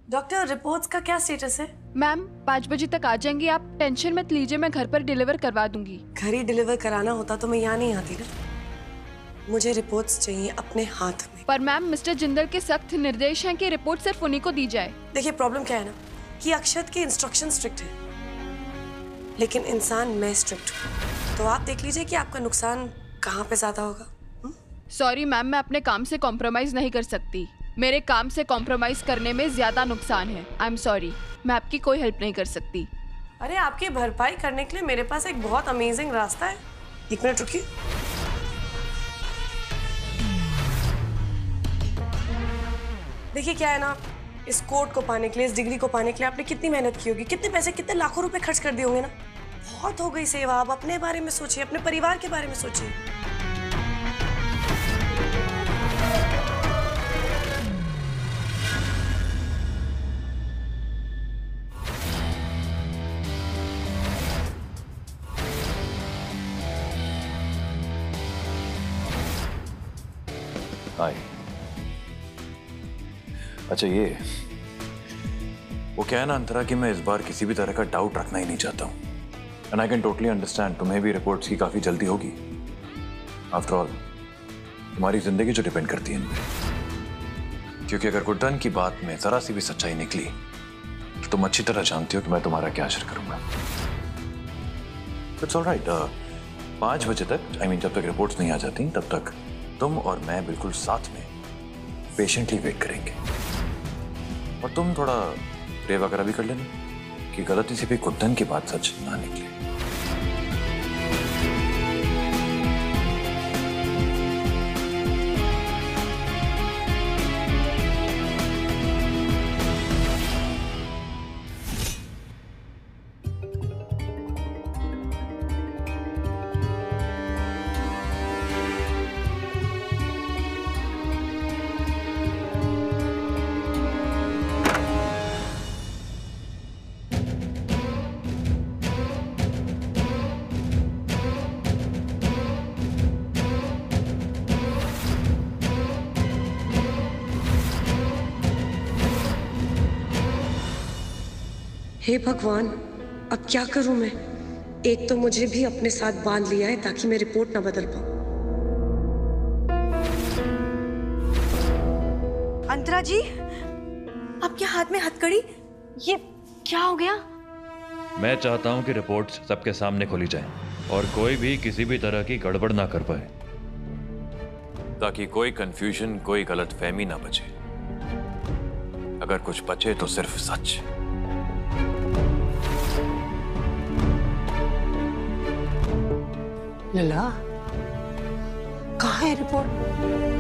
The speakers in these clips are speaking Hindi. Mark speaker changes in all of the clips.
Speaker 1: डॉक्टर रिपोर्ट्स का क्या स्टेटस है?
Speaker 2: मैम 5 बजे तक आ जाएंगी आप, टेंशन मत लीजिए, मैं घर पर डिलीवर करवा दूंगी।
Speaker 1: घर ही डिलीवर कराना होता तो मैं यहाँ नहीं आती ना। मुझे रिपोर्ट्स चाहिए अपने हाथ में।
Speaker 2: पर मैम मिस्टर जिंदल के सख्त निर्देश हैं कि रिपोर्ट सिर्फ उन्हीं को दी जाए।
Speaker 1: देखिए प्रॉब्लम क्या है ना कि अक्षत के इंस्ट्रक्शन स्ट्रिक्ट है, लेकिन इंसान मैं स्ट्रिक्ट हूँ। तो आप देख लीजिए कि आपका नुकसान कहाँ पे ज्यादा होगा।
Speaker 2: सॉरी मैम, मैं अपने काम से कॉम्प्रोमाइज नहीं कर सकती। मेरे काम से कॉम्प्रोमाइज करने में ज्यादा नुकसान है। आई एम सॉरी, मैं आपकी कोई हेल्प नहीं कर सकती।
Speaker 1: अरे आपकी भरपाई करने के लिए मेरे पास एक बहुत अमेजिंग रास्ता है। 1 मिनट रुकिए। देखिए क्या है ना, इस कोर्ट को पाने के लिए, इस डिग्री को पाने के लिए आपने कितनी मेहनत की होगी, कितने पैसे, कितने लाखों रुपए खर्च कर दिए होंगे ना। बहुत हो गई सेवा, अब अपने बारे में सोचिए, अपने परिवार के बारे में सोचिए।
Speaker 3: हाय। अच्छा ये वो क्या है ना अंतरा कि मैं इस बार किसी भी तरह का डाउट रखना ही नहीं चाहता हूँ। And I can totally understand, तुम्हें भी रिपोर्ट्स की काफी जल्दी होगी। आफ्टर ऑल तुम्हारी जिंदगी जो डिपेंड करती है इन पे। क्योंकि अगर गुड्डन की बात में जरा सी भी सच्चाई निकली तो तुम अच्छी तरह जानती हो कि मैं तुम्हारा क्या असर करूंगा। It's alright. 5 बजे तक, आई मीन जब तक रिपोर्ट्स नहीं आ जाती तब तक तुम और मैं बिल्कुल साथ में पेशेंटली वेट करेंगे। और तुम थोड़ा प्रे वगैरह भी कर लेना कि गलती से भी गुड्डन की बात सच ना निकले।
Speaker 1: हे भगवान, अब क्या करूं मैं? एक तो मुझे भी अपने साथ बांध लिया है ताकि मैं रिपोर्ट ना बदल पाऊं।
Speaker 4: अंतरा जी, आपके हाथ में हथकड़ी, ये क्या हो गया?
Speaker 5: मैं चाहता हूं कि रिपोर्ट्स सबके सामने खोली जाएं और कोई भी किसी भी तरह की गड़बड़ ना कर पाए,
Speaker 3: ताकि कोई कंफ्यूजन, कोई गलतफहमी ना बचे। अगर कुछ बचे तो सिर्फ सच।
Speaker 1: लला, कहाँ है रिपोर्ट?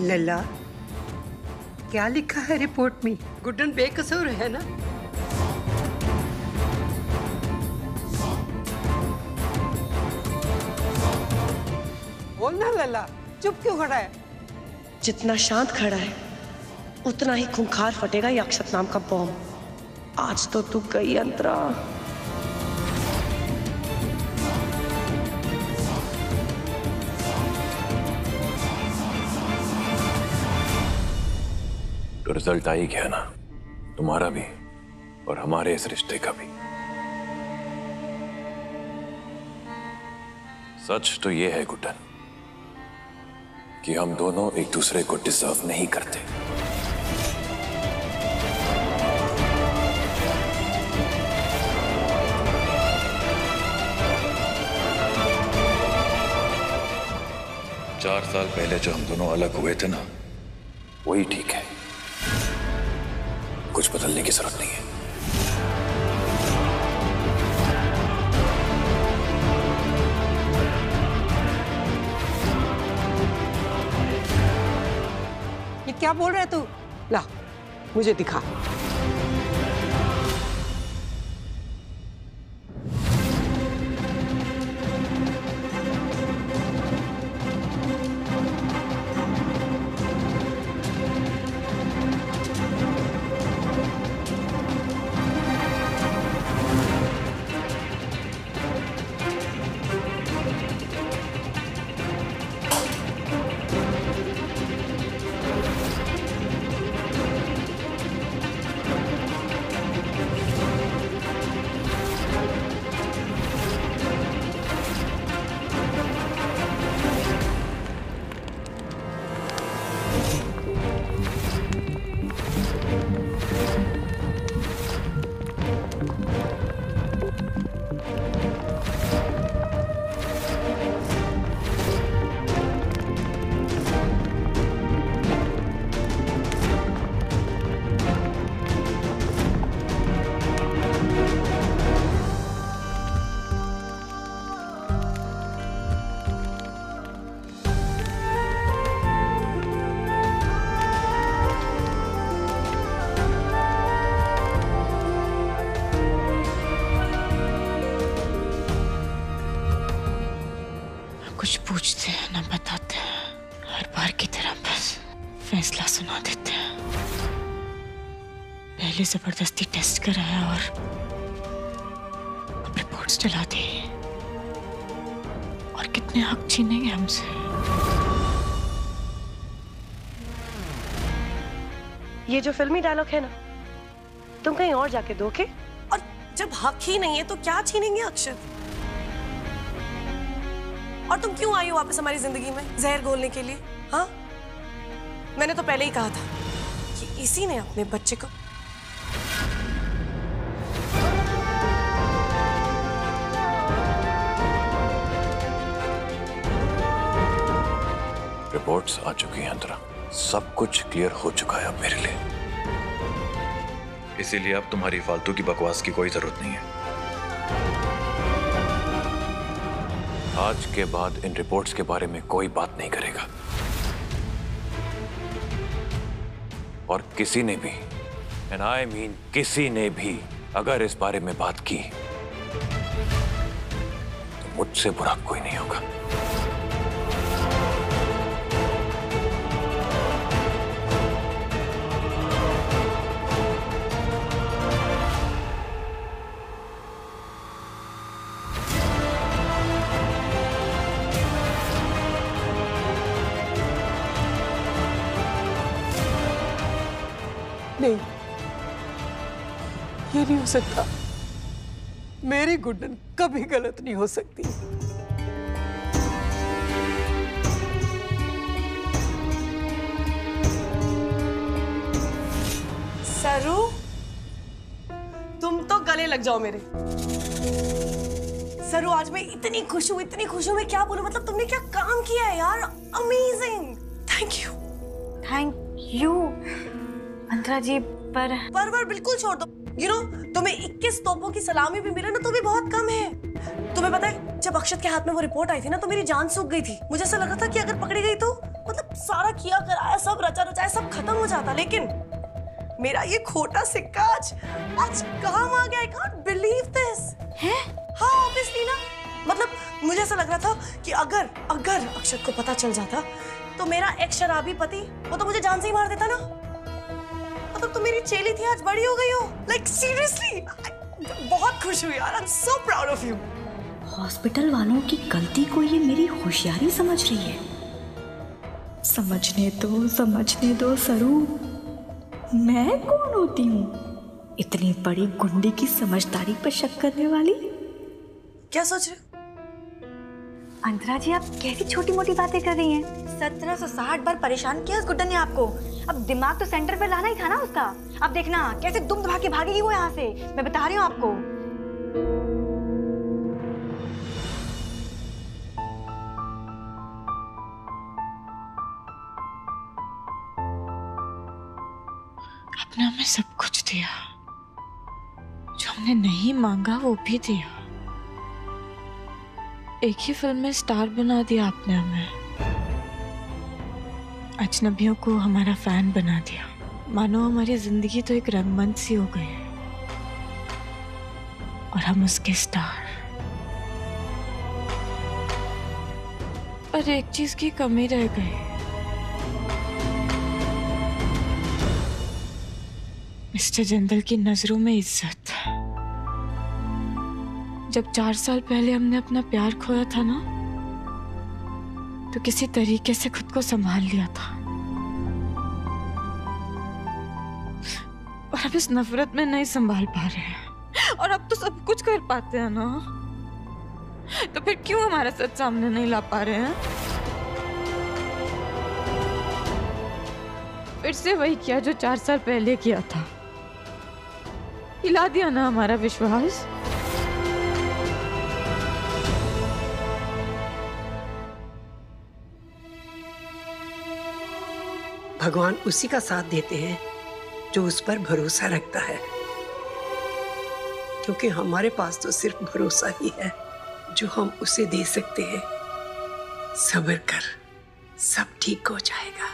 Speaker 6: लला, क्या लिखा है रिपोर्ट में?
Speaker 1: गुड्डन बेकसूर है ना?
Speaker 6: बोलना लला, चुप क्यों खड़ा है?
Speaker 1: जितना शांत खड़ा है उतना ही खूंखार फटेगा ये अक्षत नाम का बॉम्ब। आज तो तू गई अंतरा।
Speaker 3: तो रिजल्ट आ ही गया ना, तुम्हारा भी और हमारे इस रिश्ते का भी। सच तो ये है गुड्डन कि हम दोनों एक दूसरे को डिजर्व नहीं करते।
Speaker 5: चार साल पहले जो हम दोनों अलग हुए थे ना,
Speaker 3: वही ठीक है, कुछ बदलने की जरूरत नहीं है।
Speaker 6: ये क्या बोल रहा है तू? ला, मुझे दिखा।
Speaker 7: कुछ पूछते हैं ना बताते हैं, हर बार की तरह बस फैसला सुना देते हैं। पहले जबरदस्ती टेस्ट कराया और अब रिपोर्ट्स चला दी। और कितने हक छीनेंगे हमसे।
Speaker 1: ये जो फिल्मी डायलॉग है ना, तुम कहीं और जाके दो के। और जब हक ही नहीं है तो क्या छीनेंगे अक्षत? और तुम क्यों आई हो वापस हमारी जिंदगी में जहर घोलने के लिए? हाँ, मैंने तो पहले ही कहा था कि इसी ने अपने बच्चे को।
Speaker 3: रिपोर्ट्स आ चुकी हैं अंतरा, सब कुछ क्लियर हो चुका है अब मेरे लिए।
Speaker 5: इसीलिए अब तुम्हारी फालतू की बकवास की कोई जरूरत नहीं है।
Speaker 3: आज के बाद इन रिपोर्ट्स के बारे में कोई बात नहीं करेगा। और किसी ने भी, एंड आई मीन किसी ने भी, अगर इस बारे में बात की तो मुझसे बुरा कोई नहीं होगा।
Speaker 6: नहीं, ये नहीं हो सकता। मेरी गुड्डन कभी गलत नहीं हो सकती।
Speaker 1: सरू, तुम तो गले लग जाओ मेरे। सरू, आज मैं इतनी खुश हूँ, इतनी खुश हूँ, मैं क्या बोलूं। मतलब तुमने क्या काम किया है यार, amazing. Thank you.
Speaker 4: Thank you Antara ji. पर
Speaker 1: बिल्कुल छोड़ दो। तुम्हें 21 तोपों की सलामी भी मिले ना तो भी बहुत कम है। तुम्हें पता है, जब अक्षत के हाथ में वो रिपोर्ट आई थी ना तो मेरी जान सूख गई थी। मुझे ऐसा लग रहा था कि अगर पकड़ी गई तो मतलब सारा किया कराया, सब रचा रचाया, सब खत्म हो जाता। लेकिन मेरा ये खोटा सिक्का आज काम आ गया। I can't believe this।
Speaker 4: है?
Speaker 1: हाँ, ऑब्वियसली ना। मतलब मुझे मुझे ऐसा लग रहा था कि अगर अगर अक्षत को पता चल जाता तो मेरा एक शराबी पति वो तो मुझे जान से ही मार देता ना। मतलब तुम मेरी चेली थी, आज बड़ी हो गई हो। लाइक सीरियसली बहुत खुश हुई यार। I am so proud of you.
Speaker 7: Hospital वालों की गलती को ये मेरी होशियारी समझ रही है। समझने दो सरू, मैं कौन होती हूँ इतनी बड़ी गुंडी की समझदारी पर शक करने वाली?
Speaker 1: क्या सोच रहे हो?
Speaker 4: अंतरा जी, आप कैसी छोटी मोटी बातें कर रही हैं? 1760 बार परेशान किया उस गुड्डन ने आपको। अब दिमाग तो सेंटर पर लाना ही था ना उसका। अब देखना कैसे दुम दबा के भागेगी वो यहाँ से, मैं बता रही हूँ आपको।
Speaker 7: अपने हमें सब कुछ दिया, जो हमने नहीं मांगा वो भी दिया। एक ही फिल्म में स्टार बना दिया आपने हमें। अजनबियों को हमारा फैन बना दिया। मानो हमारी जिंदगी तो एक रंगमंच सी हो गई है और हम उसके स्टार। पर एक चीज की कमी रह गई। मिस्टर जिंदल की नजरों में इज्जत। जब 4 साल पहले हमने अपना प्यार खोया था ना, तो किसी तरीके से खुद को संभाल लिया था। और अब इस नफरत में नहीं संभाल पा रहे हैं। और अब तो सब कुछ कर पाते हैं ना, तो फिर क्यों हमारा सच सामने नहीं ला पा रहे हैं? फिर से वही किया जो 4 साल पहले किया था। हिला दिया ना हमारा विश्वास।
Speaker 6: भगवान उसी का साथ देते हैं जो उस पर भरोसा रखता है, क्योंकि हमारे पास तो सिर्फ भरोसा ही है जो हम उसे दे सकते हैं। सब्र कर, सब ठीक हो जाएगा।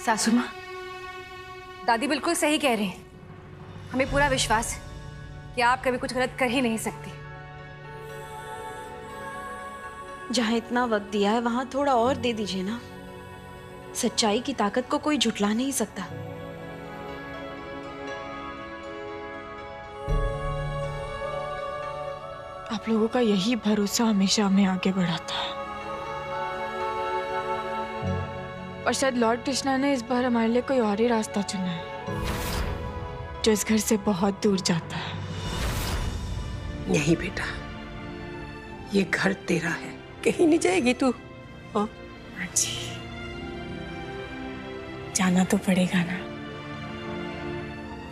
Speaker 4: सासू माँ, दादी बिल्कुल सही कह रही हैं। हमें पूरा विश्वास है कि आप कभी कुछ गलत कर ही नहीं सकती।
Speaker 8: जहां इतना वक्त दिया है वहां थोड़ा और दे दीजिए ना। सच्चाई की ताकत को कोई झुठला नहीं सकता।
Speaker 7: आप लोगों का यही भरोसा हमेशा हमें आगे बढ़ाता है। और शायद लॉर्ड कृष्णा ने इस बार हमारे लिए कोई और ही रास्ता चुना है, जो इस घर से बहुत दूर जाता है।
Speaker 6: नहीं बेटा, ये घर तेरा है, कहीं नहीं जाएगी तू। हाँ
Speaker 7: जी, जाना तो पड़ेगा ना,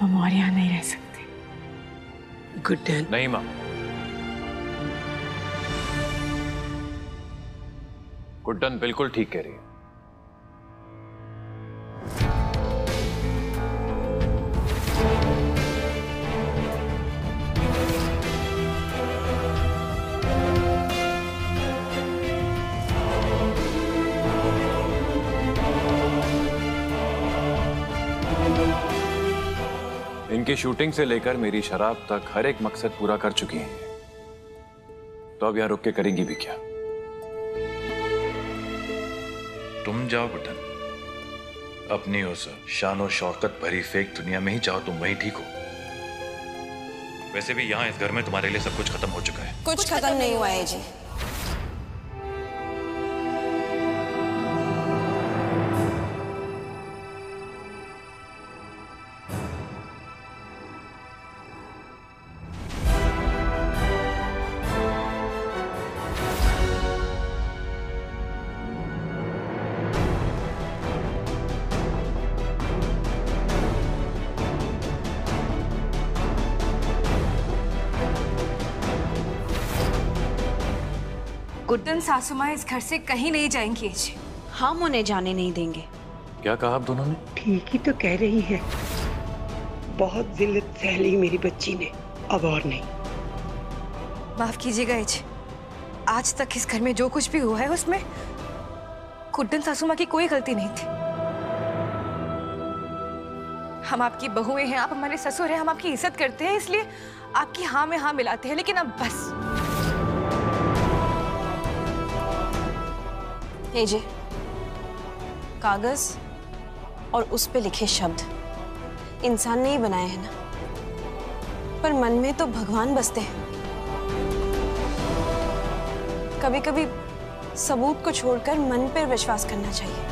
Speaker 7: हम और यहाँ नहीं रह सकते।
Speaker 6: गुड्डन।
Speaker 3: नहीं माँ, गुड्डन बिल्कुल ठीक कह रही है। इनकी शूटिंग से लेकर मेरी शराब तक हर एक मकसद पूरा कर चुकी हैं, तो अब यहां रुक के करेंगी भी क्या?
Speaker 5: तुम जाओ गुड्डन, अपनी उस शान और शौकत भरी फेक दुनिया में ही जाओ, तुम वहीं ठीक हो। वैसे भी यहाँ इस घर में तुम्हारे लिए सब कुछ खत्म हो चुका है।
Speaker 8: कुछ खत्म नहीं हुआ है जी।
Speaker 4: गुड्डन सासू माँ इस घर से कहीं नहीं जाएंगी जी।
Speaker 8: हम उन्हें जाने नहीं देंगे।
Speaker 3: क्या कहा आप दोनों ने?
Speaker 6: ठीक ही तो कह रही है। बहुत जिल्लत सह ली मेरी बच्ची ने, अब और नहीं।
Speaker 4: माफ कीजिएगा जी, आज तक इस घर में जो कुछ भी हुआ है उसमें गुड्डन सासू माँ की कोई गलती नहीं थी। हम आपकी बहुएं हैं, आप हमारे ससुर हैं, हम आपकी इज्जत करते हैं, इसलिए आपकी हाँ में हाँ मिलाते हैं। लेकिन अब बस
Speaker 8: जे कागज और उस पे लिखे शब्द इंसान ने ही बनाए हैं ना, पर मन में तो भगवान बसते हैं। कभी कभी सबूत को छोड़कर मन पर विश्वास करना चाहिए।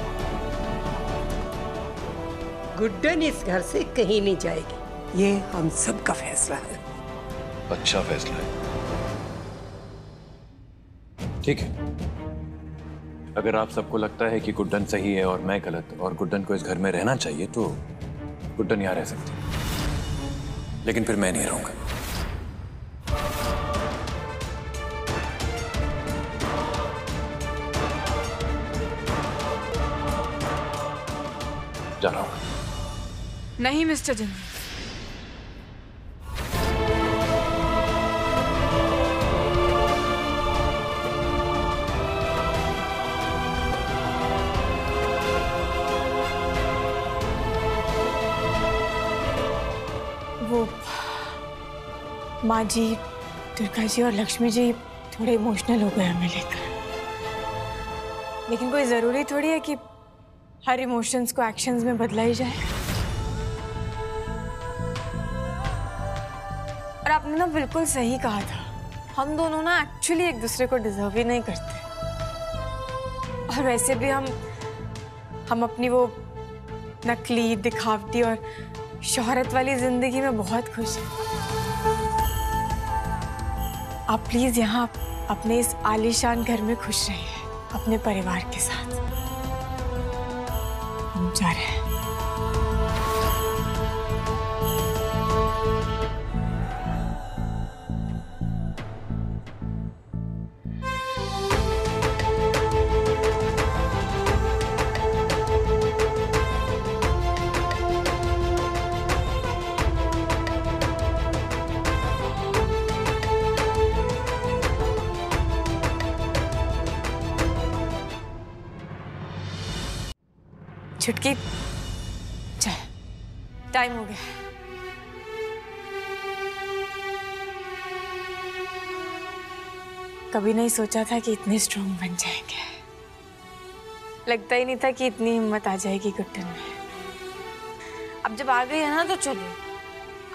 Speaker 6: गुड्डन इस घर से कहीं नहीं जाएगी, ये हम सब का फैसला है।
Speaker 3: अच्छा फैसला है, ठीक है। अगर आप सबको लगता है कि गुड्डन सही है और मैं गलत और गुड्डन को इस घर में रहना चाहिए, तो गुड्डन यहाँ रह सकती है, लेकिन फिर मैं नहीं रहूंगा। जा रहा हूं।
Speaker 2: नहीं मिस्टर जिंदल,
Speaker 7: वो माँ जी, दुर्गा जी और लक्ष्मी जी थोड़े इमोशनल हो गए हमें लेकर, लेकिन कोई ज़रूरी थोड़ी है कि हर इमोशंस को एक्शंस में बदला ही जाए। और आपने ना बिल्कुल सही कहा था, हम दोनों ना एक्चुअली एक दूसरे को डिजर्व ही नहीं करते। और वैसे भी हम अपनी वो नकली, दिखावटी और शोहरत वाली जिंदगी में बहुत खुश हैं। आप प्लीज यहाँ अपने इस आलीशान घर में खुश रहिए अपने परिवार के साथ। हम जा रहे हैं। छुटकी, चल टाइम हो गया। कभी नहीं सोचा था कि इतने स्ट्रॉन्ग बन जाएंगे। लगता ही नहीं था कि इतनी हिम्मत आ जाएगी गुड्डन में। अब जब आ गई है ना, तो चलिए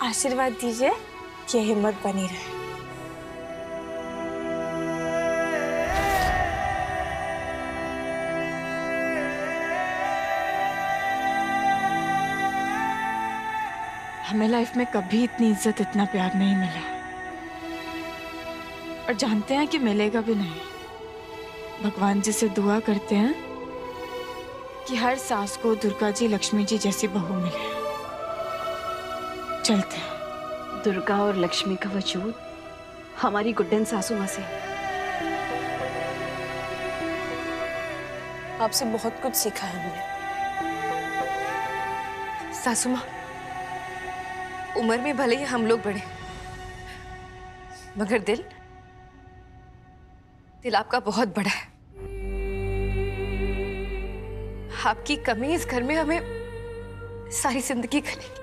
Speaker 7: आशीर्वाद दीजिए कि हिम्मत बनी रहे। हमें लाइफ में कभी इतनी इज्जत, इतना प्यार नहीं मिला, और जानते हैं कि मिलेगा भी नहीं। भगवान जी से दुआ करते हैं कि हर सास को दुर्गा जी, लक्ष्मी जी जैसी बहू मिले। चलते हैं।
Speaker 8: दुर्गा और लक्ष्मी का वजूद हमारी गुड्डन सासू माँ से। आपसे बहुत कुछ सीखा है हमने।
Speaker 1: सासू माँ, उम्र में भले ही हम लोग बड़े, मगर दिल आपका बहुत बड़ा है। आपकी कमी इस घर में हमें सारी जिंदगी खलेगी।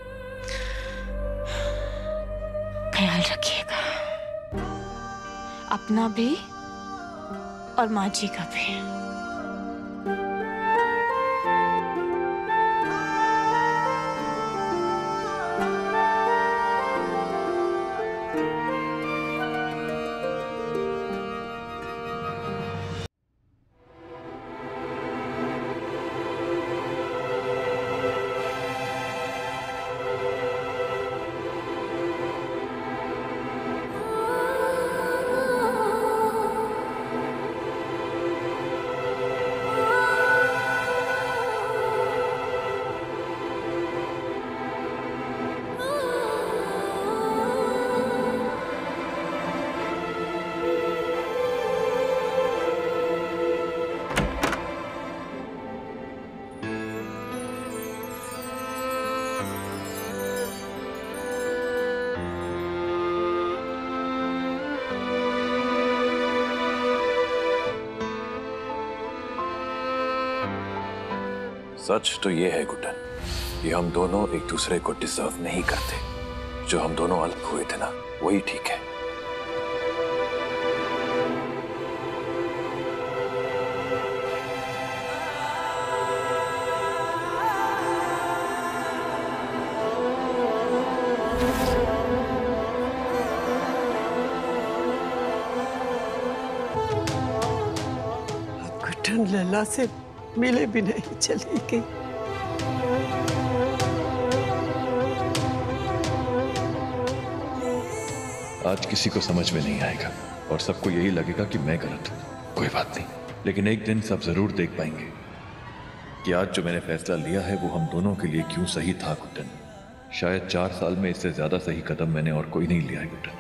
Speaker 7: ख्याल रखिएगा, अपना भी और माँ जी का भी।
Speaker 3: सच तो ये है गुड्डन, कि हम दोनों एक दूसरे को डिजर्व नहीं करते। जो हम दोनों अलग हुए थे ना, वही ठीक है।
Speaker 6: लला से मिले भी नहीं चली गई।
Speaker 5: आज किसी को समझ में नहीं आएगा और सबको यही लगेगा कि मैं गलत हूं। कोई बात नहीं, लेकिन एक दिन सब जरूर देख पाएंगे कि आज जो मैंने फैसला लिया है वो हम दोनों के लिए क्यों सही था गुड्डन। शायद 4 साल में इससे ज्यादा सही कदम मैंने और कोई नहीं लिया है गुड्डन।